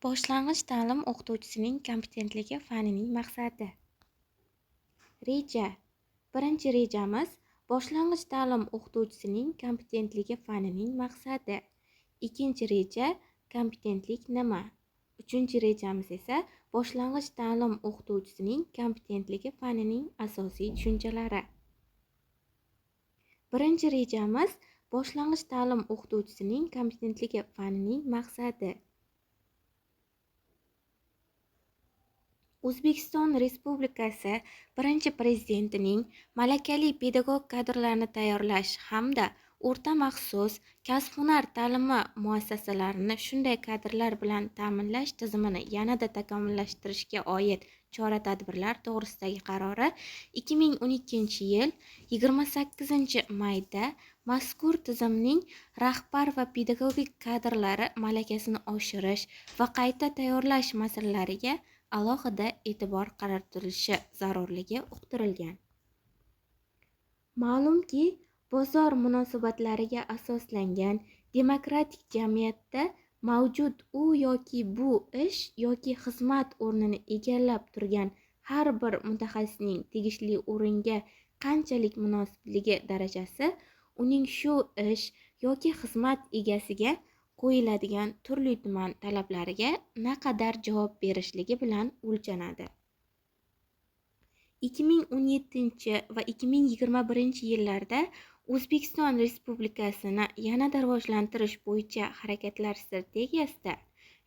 Boshlang'ich ta'lim o'qituvchisining kompetentligi fanining maqsadi. Reja. Birinchi rejamiz boshlang'ich ta'lim o'qituvchisining kompetentligi fanining maqsadi. Ikkinchi reja kompetentlik nima? Uchinchi rejamiz esa boshlang'ich ta'lim o'qituvchisining kompetentligi fanining asosiy tushunchalari. Birinchi rejamiz boshlang'ich ta'lim o'qituvchisining kompetentligi fanining maqsadi. O'zbekiston Respublikasi Birinchi Prezidentining malakali pedagog kadrlarni tayyorlash hamda o'rta maxsus kasb-hunar ta'limi muassasalarini shunday kadrlar bilan ta'minlash tizimini yanada takomillashtirishga oid chora-tadbirlar to'g'risidagi qarori 2012-yil 28-mayda mazkur tizimning rahbar va pedagogik kadrlari malakasini oshirish va qayta tayyorlash masalalariga alohida e'tibor qaratilishi zarurligi uqtirilgan. Ma'lumki, bozor munosabatlariga asoslangan demokratik jamiyatda mavjud u yoki bu ish yoki xizmat o'rnini egallab turgan har bir mutaxassisning tegishli o'ringa qanchalik munosibligi darajasi uning shu ish yoki xizmat egasiga qo'yiladigan turli-tuman talablariga naqadar javob berishligi bilan o'lchanadi. 2017 va 2021 yillarda O'zbekiston Respublikasini yanada rivojlantirish bo'yicha harakatlar strategiyasida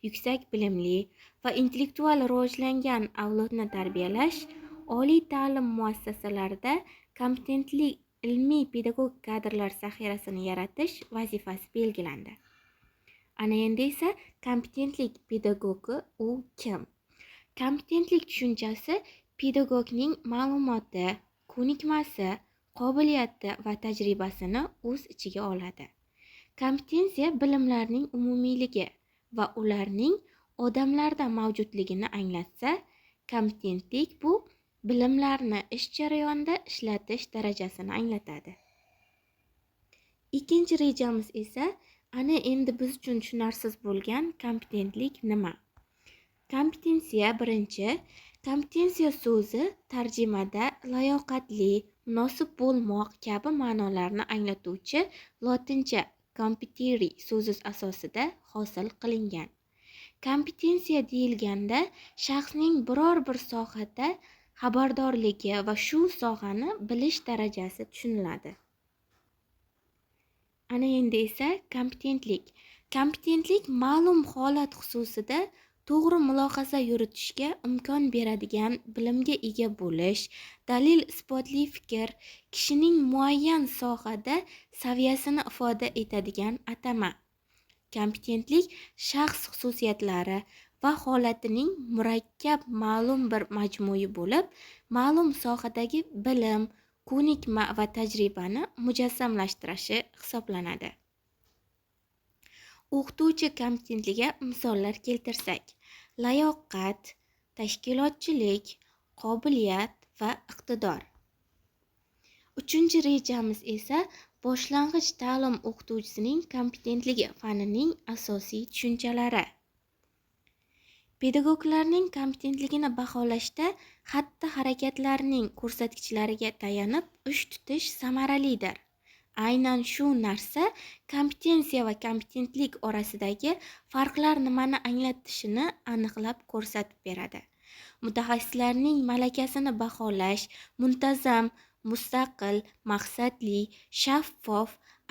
yuksak bilimli va intellektual rivojlangan avlodni tarbiyalash, oliy ta'lim muassasalarida kompetentli ilmiy pedagog kadrlar zaxirasini yaratish vazifasi belgilandi. Ana endi esa kompetentlik pedagogi u kim? Kompetentlik tushunchasi pedagogning ma'lumoti, ko'nikmasi, qobiliyati va tajribasini o'z ichiga oladi. Kompetensiya bilimlarning umumiyligi va ularning odamlarda mavjudligini anglatsa, kompetentlik bu bilimlarni ish jarayonida ishlatish darajasini anglatadi. Ikkinchi rejamiz esa ana endi biz uchun tushunarsiz bo'lgan kompetentlik nima? Kompetensiya birinchi, kompetensiya so'zi tarjimada layoqatli, munosib bo'lmoq kabi ma'nolarni anglatuvchi lotincha competere so'zi asosida hosil qilingan. Kompetensiya deyilganda shaxsning biror bir sohada xabardorligi va shu sohani bilish darajasi tushuniladi. Ana endi esa kompetentlik. Kompetentlik ma'lum holat xususida to'g'ri mulohaza yuritishga imkon beradigan bilimga ega bo'lish, dalil isbotli fikr, kishining muayyan sohada saviyasini ifoda etadigan atama. Kompetentlik shaxs xususiyatlari va holatining murakkab ma'lum bir majmui bo'lib, ma'lum sohadagi bilim, ko'nikma va tajribani mujassamlashtirishi hisoblanadi. O'qituvchi kompetentligiga misollar keltirsak, layoqat, tashkilotchilik, qobiliyat va iqtidor. Uchinchi rejamiz esa boshlang'ich ta'lim o'qituvchisining kompetentligi fanining asosiy tushunchalari. Pedagoglarning kompetentligini baholashda xatti-harakatlarining ko'rsatkichlariga tayanib ish tutish samaralidir. Aynan shu narsa kompetensiya va kompetentlik orasidagi farqlar nimani anglatishini aniqlab ko'rsatib beradi. Mutaxassislarning malakasini baholash muntazam, mustaqil, maqsadli, shaffof,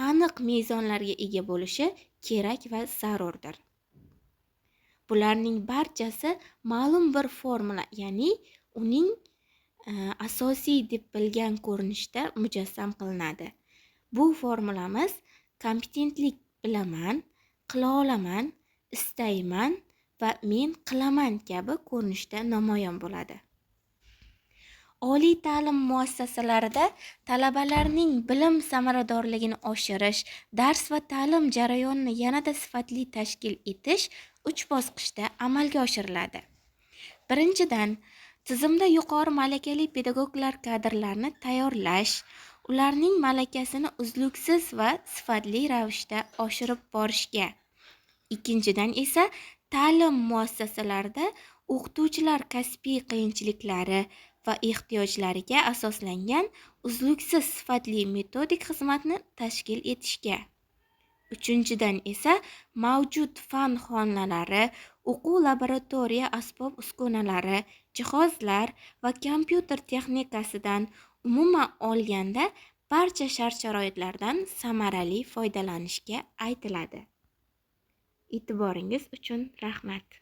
aniq mezonlarga ega bo'lishi kerak va zarurdir. Bularning barchasi ma'lum bir formula, ya'ni uning asosiy deb bilgan ko'rinishda mujassam qilinadi. Bu formulamiz kompetentlik bilaman, qila olaman, istayman va men qilaman kabi ko'rinishda namoyon bo'ladi. Oliy ta'lim muassasalarida talabalarning bilim samaradorligini oshirish, dars va ta'lim jarayonini yanada sifatli tashkil etish 3 bosqichda amalga oshiriladi. Birinchidan, tizimda yuqori malakali pedagoglar kadrlarini tayyorlash, ularning malakasini uzluksiz va sifatli ravishda oshirib borishga. Ikkinchidan esa ta'lim muassasalarida o'qituvchilar kasbiy qiyinchiliklari va ehtiyojlariga asoslangan uzluksiz sifatli metodik xizmatni tashkil etishga. Uchinchidan esa mavjud fan xonalari, o'quv laboratoriya asbob-uskunalari, jihozlar va kompyuter texnikasidan umuman olganda barcha shart-sharoitlardan samarali foydalanishga aytiladi. E'tiboringiz uchun rahmat.